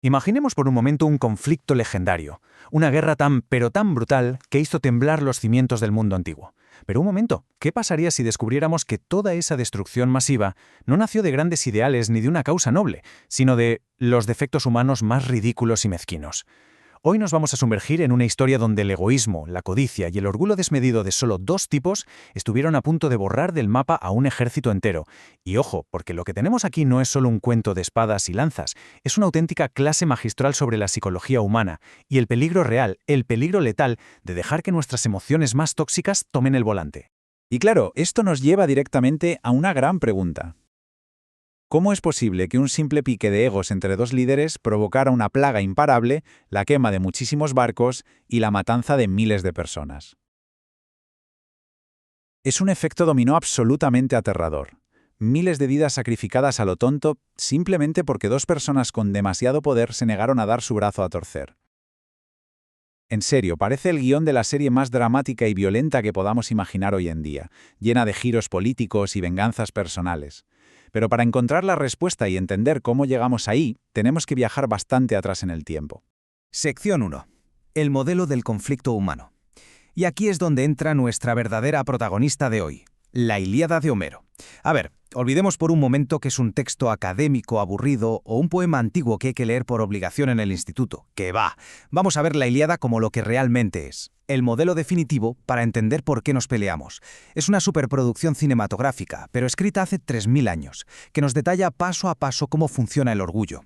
Imaginemos por un momento un conflicto legendario, una guerra tan pero tan brutal que hizo temblar los cimientos del mundo antiguo. Pero un momento, ¿qué pasaría si descubriéramos que toda esa destrucción masiva no nació de grandes ideales ni de una causa noble, sino de los defectos humanos más ridículos y mezquinos? Hoy nos vamos a sumergir en una historia donde el egoísmo, la codicia y el orgullo desmedido de solo dos tipos estuvieron a punto de borrar del mapa a un ejército entero. Y ojo, porque lo que tenemos aquí no es solo un cuento de espadas y lanzas, es una auténtica clase magistral sobre la psicología humana y el peligro real, el peligro letal de dejar que nuestras emociones más tóxicas tomen el volante. Y claro, esto nos lleva directamente a una gran pregunta. ¿Cómo es posible que un simple pique de egos entre dos líderes provocara una plaga imparable, la quema de muchísimos barcos y la matanza de miles de personas? Es un efecto dominó absolutamente aterrador. Miles de vidas sacrificadas a lo tonto simplemente porque dos personas con demasiado poder se negaron a dar su brazo a torcer. En serio, parece el guión de la serie más dramática y violenta que podamos imaginar hoy en día, llena de giros políticos y venganzas personales. Pero para encontrar la respuesta y entender cómo llegamos ahí, tenemos que viajar bastante atrás en el tiempo. Sección 1. El modelo del conflicto humano. Y aquí es donde entra nuestra verdadera protagonista de hoy, la Ilíada de Homero. A ver, olvidemos por un momento que es un texto académico aburrido o un poema antiguo que hay que leer por obligación en el instituto. ¡Que va! Vamos a ver la Ilíada como lo que realmente es. El modelo definitivo para entender por qué nos peleamos. Es una superproducción cinematográfica, pero escrita hace 3000 años, que nos detalla paso a paso cómo funciona el orgullo.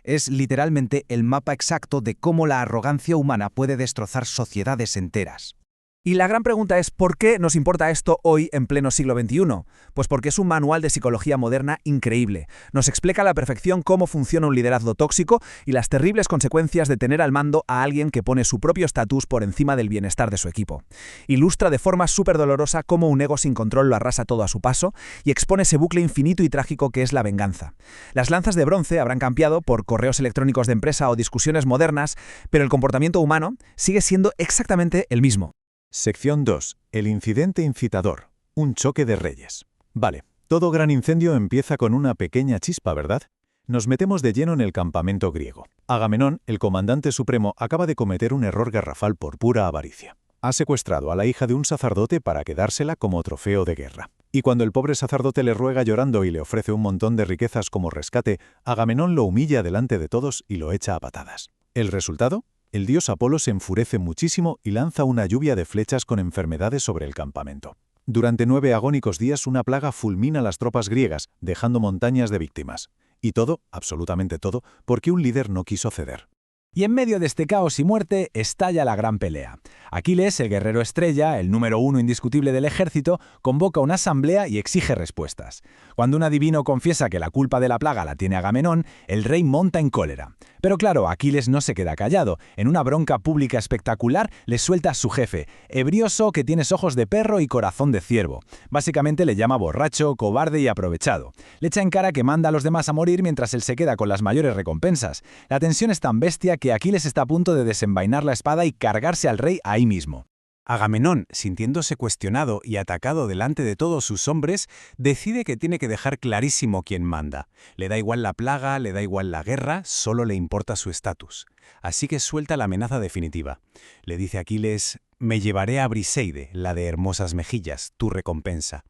Es literalmente el mapa exacto de cómo la arrogancia humana puede destrozar sociedades enteras. Y la gran pregunta es, ¿por qué nos importa esto hoy en pleno siglo XXI? Pues porque es un manual de psicología moderna increíble. Nos explica a la perfección cómo funciona un liderazgo tóxico y las terribles consecuencias de tener al mando a alguien que pone su propio estatus por encima del bienestar de su equipo. Ilustra de forma súper dolorosa cómo un ego sin control lo arrasa todo a su paso y expone ese bucle infinito y trágico que es la venganza. Las lanzas de bronce habrán cambiado por correos electrónicos de empresa o discusiones modernas, pero el comportamiento humano sigue siendo exactamente el mismo. Sección 2. El incidente incitador. Un choque de reyes. Vale, todo gran incendio empieza con una pequeña chispa, ¿verdad? Nos metemos de lleno en el campamento griego. Agamenón, el comandante supremo, acaba de cometer un error garrafal por pura avaricia. Ha secuestrado a la hija de un sacerdote para quedársela como trofeo de guerra. Y cuando el pobre sacerdote le ruega llorando y le ofrece un montón de riquezas como rescate, Agamenón lo humilla delante de todos y lo echa a patadas. ¿El resultado? El dios Apolo se enfurece muchísimo y lanza una lluvia de flechas con enfermedades sobre el campamento. Durante 9 agónicos días una plaga fulmina las tropas griegas, dejando montañas de víctimas. Y todo, absolutamente todo, porque un líder no quiso ceder. Y en medio de este caos y muerte estalla la gran pelea. Aquiles, el guerrero estrella, el número 1 indiscutible del ejército, convoca una asamblea y exige respuestas. Cuando un adivino confiesa que la culpa de la plaga la tiene Agamenón, el rey monta en cólera. Pero claro, Aquiles no se queda callado. En una bronca pública espectacular le suelta a su jefe, ebrioso que tienes ojos de perro y corazón de ciervo. Básicamente le llama borracho, cobarde y aprovechado. Le echa en cara que manda a los demás a morir mientras él se queda con las mayores recompensas. La tensión es tan bestia que Aquiles está a punto de desenvainar la espada y cargarse al rey ahí mismo. Agamenón, sintiéndose cuestionado y atacado delante de todos sus hombres, decide que tiene que dejar clarísimo quién manda. Le da igual la plaga, le da igual la guerra, solo le importa su estatus. Así que suelta la amenaza definitiva. Le dice a Aquiles: «Me llevaré a Briseide, la de hermosas mejillas, tu recompensa».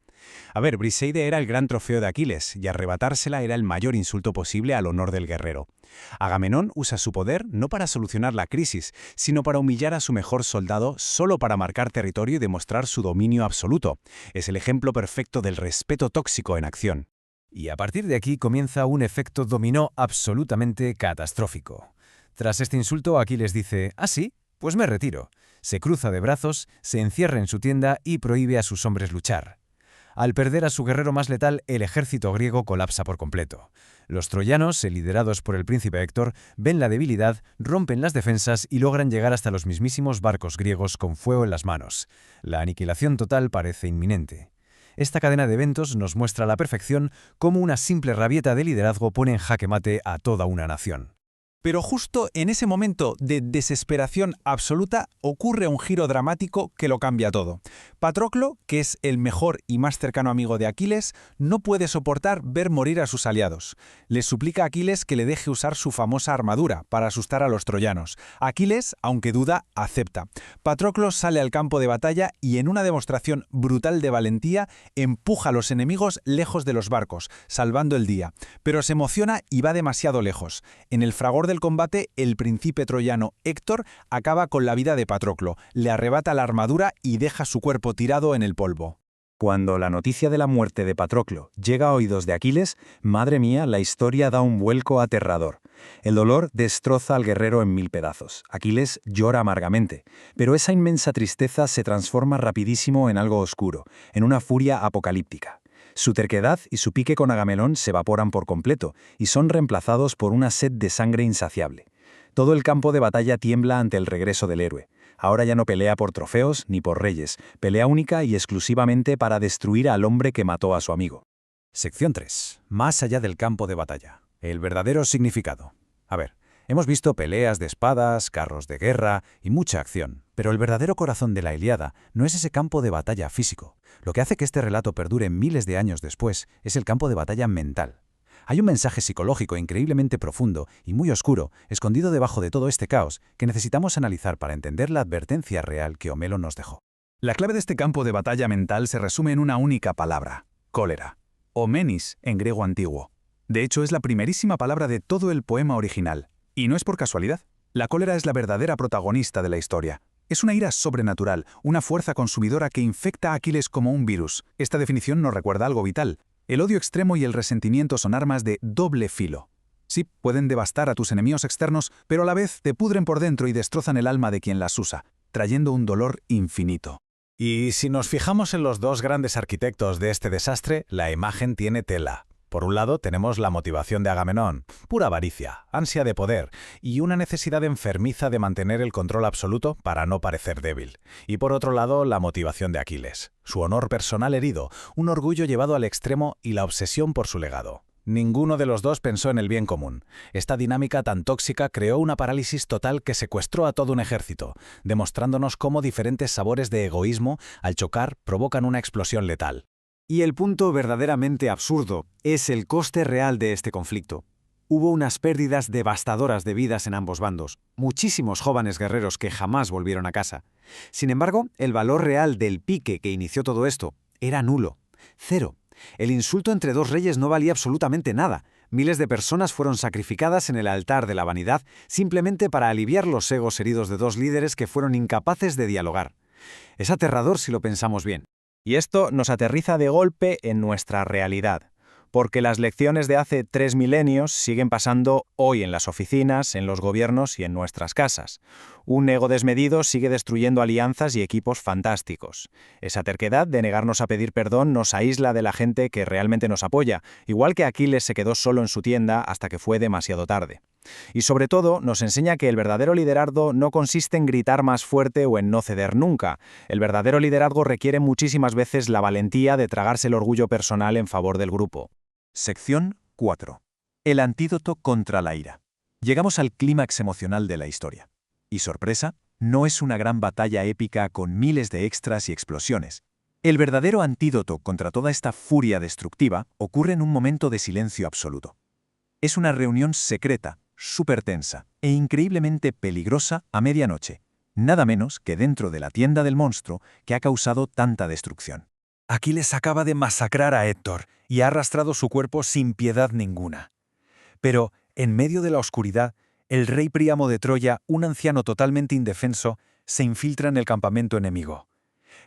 A ver, Briseide era el gran trofeo de Aquiles, y arrebatársela era el mayor insulto posible al honor del guerrero. Agamenón usa su poder no para solucionar la crisis, sino para humillar a su mejor soldado solo para marcar territorio y demostrar su dominio absoluto. Es el ejemplo perfecto del respeto tóxico en acción. Y a partir de aquí comienza un efecto dominó absolutamente catastrófico. Tras este insulto, Aquiles dice: «¿Ah, sí? Pues me retiro». Se cruza de brazos, se encierra en su tienda y prohíbe a sus hombres luchar. Al perder a su guerrero más letal, el ejército griego colapsa por completo. Los troyanos, liderados por el príncipe Héctor, ven la debilidad, rompen las defensas y logran llegar hasta los mismísimos barcos griegos con fuego en las manos. La aniquilación total parece inminente. Esta cadena de eventos nos muestra a la perfección cómo una simple rabieta de liderazgo pone en jaque mate a toda una nación. Pero justo en ese momento de desesperación absoluta ocurre un giro dramático que lo cambia todo. Patroclo, que es el mejor y más cercano amigo de Aquiles, no puede soportar ver morir a sus aliados. Les suplica a Aquiles que le deje usar su famosa armadura para asustar a los troyanos. Aquiles, aunque duda, acepta. Patroclo sale al campo de batalla y en una demostración brutal de valentía empuja a los enemigos lejos de los barcos, salvando el día. Pero se emociona y va demasiado lejos. En el fragor del combate, el príncipe troyano Héctor acaba con la vida de Patroclo, le arrebata la armadura y deja su cuerpo tirado en el polvo. Cuando la noticia de la muerte de Patroclo llega a oídos de Aquiles, madre mía, la historia da un vuelco aterrador. El dolor destroza al guerrero en 1000 pedazos. Aquiles llora amargamente, pero esa inmensa tristeza se transforma rapidísimo en algo oscuro, en una furia apocalíptica. Su terquedad y su pique con Agamenón se evaporan por completo y son reemplazados por una sed de sangre insaciable. Todo el campo de batalla tiembla ante el regreso del héroe. Ahora ya no pelea por trofeos ni por reyes, pelea única y exclusivamente para destruir al hombre que mató a su amigo. Sección 3. Más allá del campo de batalla. El verdadero significado. A ver, hemos visto peleas de espadas, carros de guerra y mucha acción, pero el verdadero corazón de la Ilíada no es ese campo de batalla físico. Lo que hace que este relato perdure miles de años después es el campo de batalla mental. Hay un mensaje psicológico increíblemente profundo y muy oscuro, escondido debajo de todo este caos, que necesitamos analizar para entender la advertencia real que Homero nos dejó. La clave de este campo de batalla mental se resume en una única palabra: cólera, o menis en griego antiguo. De hecho, es la primerísima palabra de todo el poema original. Y no es por casualidad. La cólera es la verdadera protagonista de la historia. Es una ira sobrenatural, una fuerza consumidora que infecta a Aquiles como un virus. Esta definición nos recuerda algo vital. El odio extremo y el resentimiento son armas de doble filo. Sí, pueden devastar a tus enemigos externos, pero a la vez te pudren por dentro y destrozan el alma de quien las usa, trayendo un dolor infinito. Y si nos fijamos en los dos grandes arquitectos de este desastre, la imagen tiene tela. Por un lado tenemos la motivación de Agamenón, pura avaricia, ansia de poder y una necesidad enfermiza de mantener el control absoluto para no parecer débil. Y por otro lado la motivación de Aquiles, su honor personal herido, un orgullo llevado al extremo y la obsesión por su legado. Ninguno de los dos pensó en el bien común. Esta dinámica tan tóxica creó una parálisis total que secuestró a todo un ejército, demostrándonos cómo diferentes sabores de egoísmo, al chocar, provocan una explosión letal. Y el punto verdaderamente absurdo es el coste real de este conflicto. Hubo unas pérdidas devastadoras de vidas en ambos bandos, muchísimos jóvenes guerreros que jamás volvieron a casa. Sin embargo, el valor real del pique que inició todo esto era nulo, cero. El insulto entre dos reyes no valía absolutamente nada. Miles de personas fueron sacrificadas en el altar de la vanidad simplemente para aliviar los egos heridos de dos líderes que fueron incapaces de dialogar. Es aterrador si lo pensamos bien. Y esto nos aterriza de golpe en nuestra realidad, porque las lecciones de hace 3 milenios siguen pasando hoy en las oficinas, en los gobiernos y en nuestras casas. Un ego desmedido sigue destruyendo alianzas y equipos fantásticos. Esa terquedad de negarnos a pedir perdón nos aísla de la gente que realmente nos apoya, igual que Aquiles se quedó solo en su tienda hasta que fue demasiado tarde. Y sobre todo, nos enseña que el verdadero liderazgo no consiste en gritar más fuerte o en no ceder nunca. El verdadero liderazgo requiere muchísimas veces la valentía de tragarse el orgullo personal en favor del grupo. Sección 4. El antídoto contra la ira. Llegamos al clímax emocional de la historia. Y sorpresa, no es una gran batalla épica con miles de extras y explosiones. El verdadero antídoto contra toda esta furia destructiva ocurre en un momento de silencio absoluto. Es una reunión secreta, súper tensa e increíblemente peligrosa a medianoche, nada menos que dentro de la tienda del monstruo que ha causado tanta destrucción. Aquiles acaba de masacrar a Héctor y ha arrastrado su cuerpo sin piedad ninguna. Pero, en medio de la oscuridad, el rey Príamo de Troya, un anciano totalmente indefenso, se infiltra en el campamento enemigo.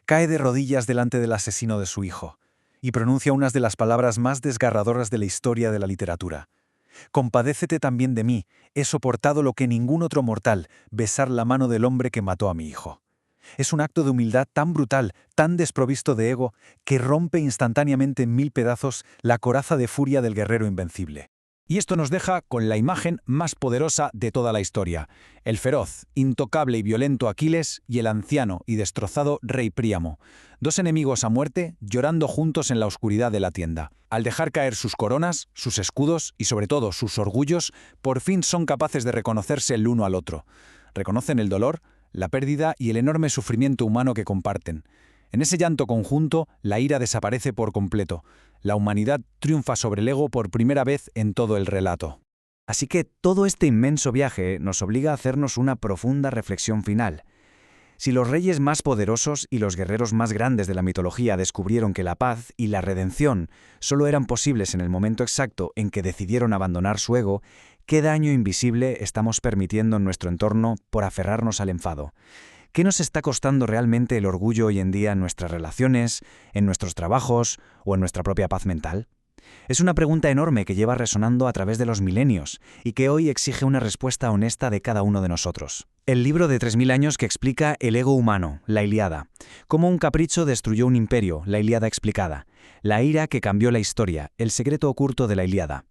Cae de rodillas delante del asesino de su hijo y pronuncia unas de las palabras más desgarradoras de la historia de la literatura. «Compadécete también de mí, he soportado lo que ningún otro mortal, besar la mano del hombre que mató a mi hijo». Es un acto de humildad tan brutal, tan desprovisto de ego, que rompe instantáneamente en 1000 pedazos la coraza de furia del guerrero invencible. Y esto nos deja con la imagen más poderosa de toda la historia: el feroz, intocable y violento Aquiles y el anciano y destrozado rey Príamo, dos enemigos a muerte llorando juntos en la oscuridad de la tienda. Al dejar caer sus coronas, sus escudos y sobre todo sus orgullos, por fin son capaces de reconocerse el uno al otro. Reconocen el dolor, la pérdida y el enorme sufrimiento humano que comparten. En ese llanto conjunto, la ira desaparece por completo. La humanidad triunfa sobre el ego por primera vez en todo el relato. Así que todo este inmenso viaje nos obliga a hacernos una profunda reflexión final. Si los reyes más poderosos y los guerreros más grandes de la mitología descubrieron que la paz y la redención solo eran posibles en el momento exacto en que decidieron abandonar su ego, ¿qué daño invisible estamos permitiendo en nuestro entorno por aferrarnos al enfado? ¿Qué nos está costando realmente el orgullo hoy en día en nuestras relaciones, en nuestros trabajos o en nuestra propia paz mental? Es una pregunta enorme que lleva resonando a través de los milenios y que hoy exige una respuesta honesta de cada uno de nosotros. El libro de 3000 años que explica el ego humano, la Ilíada. Cómo un capricho destruyó un imperio, la Ilíada explicada. La ira que cambió la historia, el secreto oculto de la Ilíada.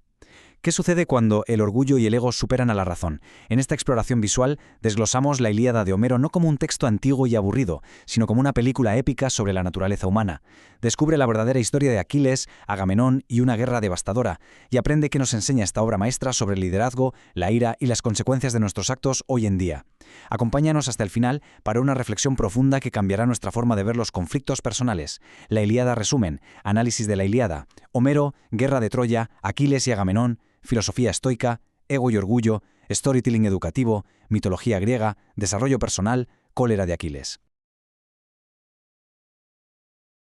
¿Qué sucede cuando el orgullo y el ego superan a la razón? En esta exploración visual desglosamos la Ilíada de Homero no como un texto antiguo y aburrido, sino como una película épica sobre la naturaleza humana. Descubre la verdadera historia de Aquiles, Agamenón y una guerra devastadora, y aprende qué nos enseña esta obra maestra sobre el liderazgo, la ira y las consecuencias de nuestros actos hoy en día. Acompáñanos hasta el final para una reflexión profunda que cambiará nuestra forma de ver los conflictos personales. La Ilíada resumen, análisis de la Ilíada, Homero, guerra de Troya, Aquiles y Agamenón, filosofía estoica, ego y orgullo, storytelling educativo, mitología griega, desarrollo personal, cólera de Aquiles.